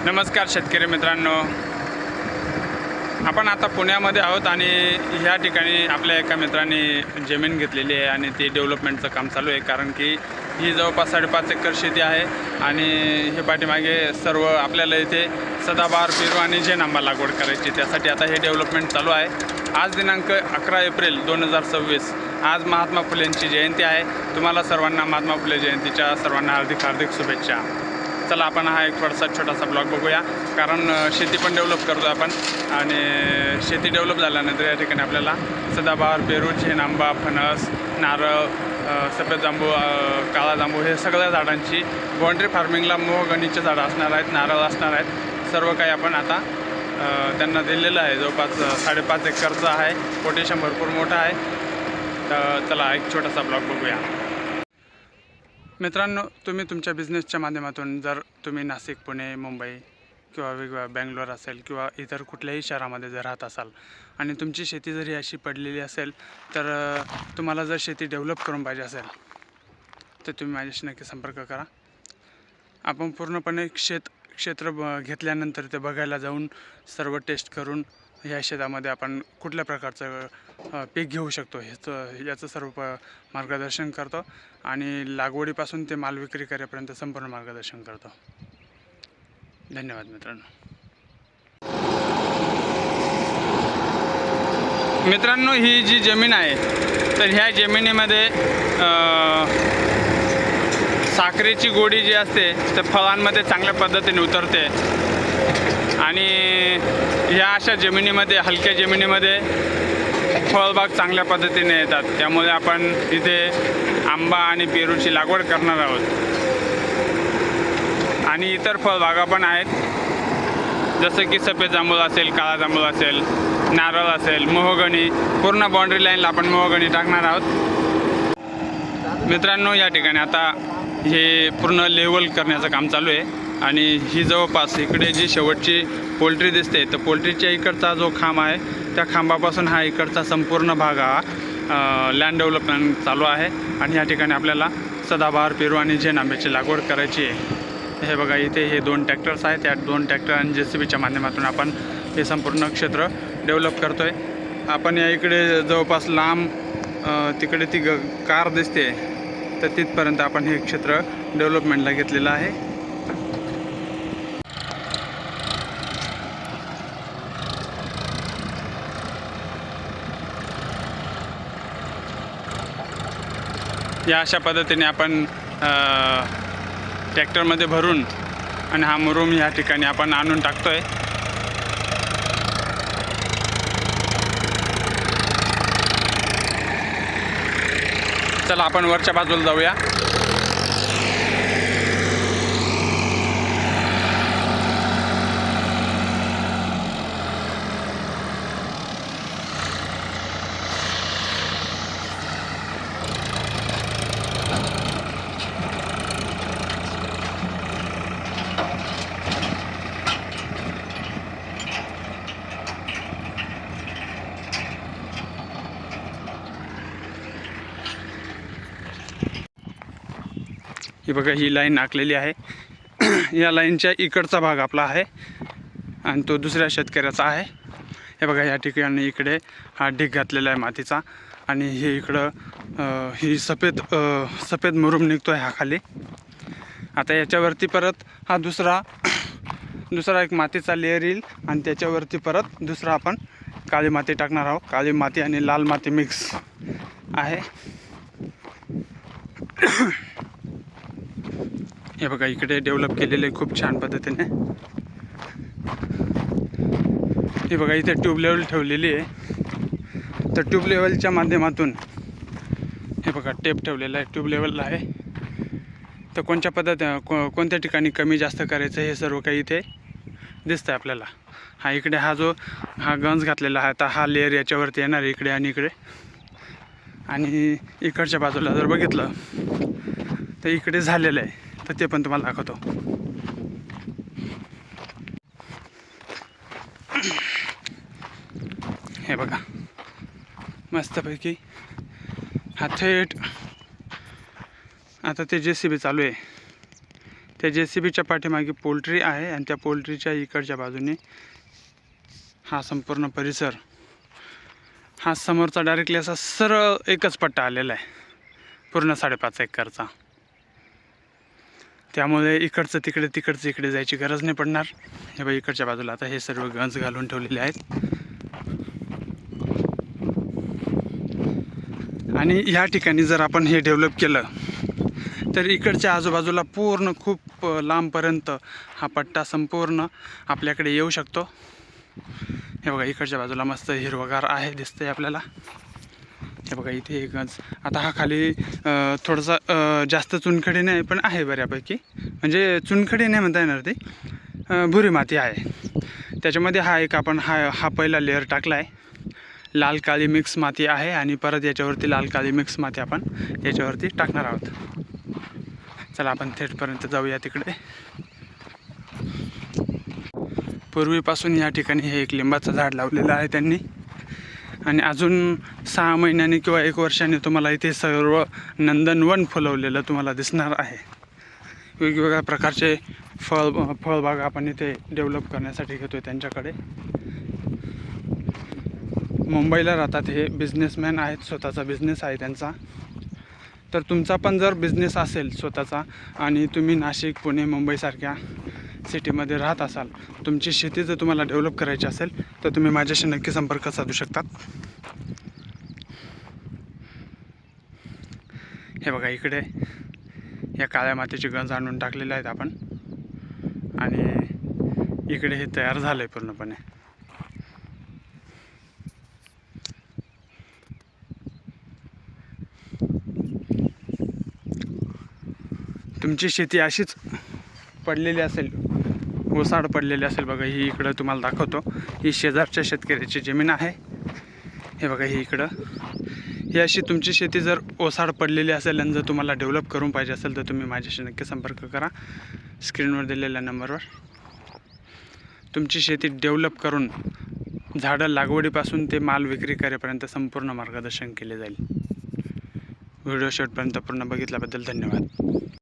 नमस्कार शेतकरी मित्रांनो, आपण आता पुण्यामध्ये आहोत आणि ह्या ठिकाणी आपल्या एका मित्रांनी जमीन घेतलेली आहे आणि ती डेव्हलपमेंटचं काम चालू आहे. कारण की ही जवळपास 5.5 एकर शेती आहे आणि हे पाठीमागे सर्व आपल्याला इथे सदाबहार, पेरू आणि जैन आंबा लागवड करायची, त्यासाठी आता हे डेव्हलपमेंट चालू आहे. आज दिनांक 11 एप्रिल 2026 आज महात्मा फुलेंची जयंती आहे. तुम्हाला सर्वांना महात्मा फुले जयंतीच्या सर्वांना हार्दिक शुभेच्छा. चला आपण हा एक छोटासा ब्लॉग बघूया. कारण शेती पण डेव्हलप करतो आपण आणि शेती डेव्हलप झाल्यानंतर या ठिकाणी आपल्याला सदाबहार, पेरू, जैन आंबा, फणस, नारळ, सफेद जांबू, काळा जांबू हे सगळ्या झाडांची बाउंड्री फार्मिंगला मोहगणीचे झाडं असणार आहेत, नारळ असणार आहेत. सर्व काही आपण आता त्यांना दिलेलं आहे. जवळपास 5.5 एकरचं आहे. पोटेशन भरपूर मोठं आहे. तर चला एक छोटासा ब्लॉग बघूया. मित्रांनो, तुम्ही तुमच्या बिझनेसच्या माध्यमातून जर तुम्ही नाशिक, पुणे, मुंबई किंवा वेगवेगळ्या बँगलोर असेल किंवा इतर कुठल्याही शहरामध्ये जर राहत असाल आणि तुमची शेती जरी अशी पडलेली असेल तर तुम्हाला जर शेती डेव्हलप करून पाहिजे असेल तर तुम्ही माझ्याशी नक्की संपर्क करा. आपण पूर्णपणे क्षेत्र घेतल्यानंतर ते बघायला जाऊन सर्व टेस्ट करून ह्या शेतामध्ये आपण कुठल्या प्रकारचं पीक घेऊ शकतो याचं सर्व मार्गदर्शन करतो आणि लागवडीपासून ते माल विक्री करेपर्यंत संपूर्ण मार्गदर्शन करतो. धन्यवाद मित्रांनो, ही जी जमीन आहे तर ह्या जमिनीमध्ये साखरेची गोडी जी असते तर फळांमध्ये चांगल्या पद्धतीने उतरते आणि ह्या अशा जमिनीमध्ये, हलक्या जमिनीमध्ये फळबाग चांगल्या पद्धतीने येतात. त्यामुळे आपण इथे आंबा आणि पेरूची लागवड करणार आहोत आणि इतर फळबागा पण आहेत, जसं की सफेद जांभूळ असेल, काळा जांभूळ असेल, नारळ असेल, मोहगणी. पूर्ण बाउंड्री लाईनला आपण मोहगणी टाकणार आहोत. मित्रांनो, या ठिकाणी आता हे पूर्ण लेवल करण्याचं काम चालू आहे आणि ही जवळपास इकडे जी शेवटची पोल्ट्री दिसते तर पोल्ट्रीच्या इकडचा जो खांब आहे त्या खांबापासून हा इकडचा संपूर्ण भाग हा लँड डेव्हलपमेंट चालू आहे आणि या ठिकाणी आपल्याला सदाबहार, पेरू आणि जैन आंब्याची लागवड करायची आहे. हे बघा, इथे हे 2 ट्रॅक्टर्स आहेत. त्या 2 ट्रॅक्टर आणि JCBच्या माध्यमातून आपण हे संपूर्ण क्षेत्र डेव्हलप करतो आहे. आपण या इकडे जवळपास लांब तिकडे ती कार दिसते तर तिथपर्यंत आपण हे क्षेत्र डेव्हलपमेंटला घेतलेलं आहे. या अशा पद्धतीने आपण ट्रॅक्टरमध्ये भरून आणि हा मुरुम या ठिकाणी आपण आणून टाकतोय. चला आपण वरच्या बाजूला जाऊया. ही बघा, ही लाईन आखलेली आहे. या लाईनच्या इकडचा भाग आपला आहे आणि तो दुसऱ्या शेतकऱ्याचा आहे. हे बघा, या ठिकाणी इकडे हा ढीग घातलेला आहे मातीचा आणि हे इकडं ही सफेद मुरुम निघतो आहे हा खाली. आता याच्यावरती परत हा दुसरा एक मातीचा लेअर येईल आणि त्याच्यावरती परत दुसरा आपण काळी माती टाकणार आहोत. काळी माती आणि लाल माती मिक्स आहे. हे बघा, इकडे डेव्हलप केलेले खूप छान पद्धतीने. हे बघा, इथे ट्यूब लेवल ठेवलेली आहे. तर ट्यूब लेवलच्या माध्यमातून हे बघा टेप ठेवलेला आहे, ट्यूब लेवलला आहे. तर कोणत्या ठिकाणी कमी जास्त करायचं हे सर्व काही इथे दिसतं आहे आपल्याला. इकडे हा गंज घातलेला आहे. आता हा लेअर याच्यावरती येणार इकडे आणि इकडे. आणि इकडच्या बाजूला जर बघितलं तर इकडे झालेलं आहे, तर ते पण तुम्हाला दाखवतो. हे बघा, मस्तपैकी हा थेट आता ते JCB चालू आहे त्या JCBच्या पाठीमागे पोल्ट्री आहे आणि त्या पोल्ट्रीच्या इकडच्या बाजूने हा संपूर्ण परिसर, हा समोरचा डायरेक्टली असा सरळ एकच पट्टा आलेला आहे पूर्ण 5.5 एकरचा. त्यामुळे इकडचं तिकडे तिकडचं इकडे जायची गरज नाही पडणार. हे बघा इकडच्या बाजूला आता हे सर्व गंज घालून ठेवलेले आहेत. आणि ह्या ठिकाणी जर आपण हे डेव्हलप केलं तर इकडच्या आजूबाजूला पूर्ण खूप लांबपर्यंत हा पट्टा संपूर्ण आपल्याकडे येऊ शकतो. हे बघा इकडच्या बाजूला मस्त हिरवगार आहे दिसतंय आपल्याला. हे बघा इथे एक गंज. आता हा खाली थोडासा जास्त चुनखडी नाही पण आहे बऱ्यापैकी, म्हणजे चुनखडी नाही म्हणता येणार, ती भुरी माती आहे. त्याच्यामध्ये हा एक आपण हा पहिला लेअर टाकला आहे. लाल काळी मिक्स माती आहे आणि परत याच्यावरती लाल काळी मिक्स माती आपण याच्यावरती टाकणार आहोत. चला आपण थेटपर्यंत जाऊया तिकडे. पूर्वीपासून या ठिकाणी हे एक लिंबाचं झाड लावलेलं आहे त्यांनी आणि अजून 6 महिन्यांनी किंवा 1 वर्षाने तुम्हाला इथे सर्व नंदनवन फुलवलेलं तुम्हाला दिसणार आहे. वेगवेगळ्या प्रकारचे फळबाग आपण इथे डेव्हलप करण्यासाठी घेतो आहे त्यांच्याकडे. मुंबईला राहतात हे बिझनेसमॅन आहेत, स्वतःचा बिझनेस आहे त्यांचा. तर तुमचा पण जर बिझनेस असेल स्वतःचा आणि तुम्ही नाशिक, पुणे, मुंबईसारख्या सिटीमध्ये राहत असाल, तुमची शेती जर तुम्हाला डेव्हलप करायची असेल तर तुम्ही माझ्याशी नक्की संपर्क साधू शकतात. हे बघा इकडे या काळ्या मातीचे गंज आणून टाकलेले आहेत आपण आणि इकडे हे तयार झालं आहे पूर्णपणे. तुमची शेती अशीच पडलेली असेल, ओसाड पडलेली असेल, बघा ही इकडं तुम्हाला दाखवतो. ही शेजारच्या शेतकऱ्याची जमीन आहे. हे बघा ही इकडं, ही अशी तुमची शेती जर ओसाड पडलेली असेल आणि जर तुम्हाला डेव्हलप करून पाहिजे असेल तर तुम्ही माझ्याशी नक्की संपर्क करा स्क्रीनवर दिलेल्या नंबरवर. तुमची शेती डेव्हलप करून झाडं लागवडीपासून ते माल विक्री करेपर्यंत संपूर्ण मार्गदर्शन केले जाईल. व्हिडिओ शेवटपर्यंत पूर्ण बघितल्याबद्दल धन्यवाद.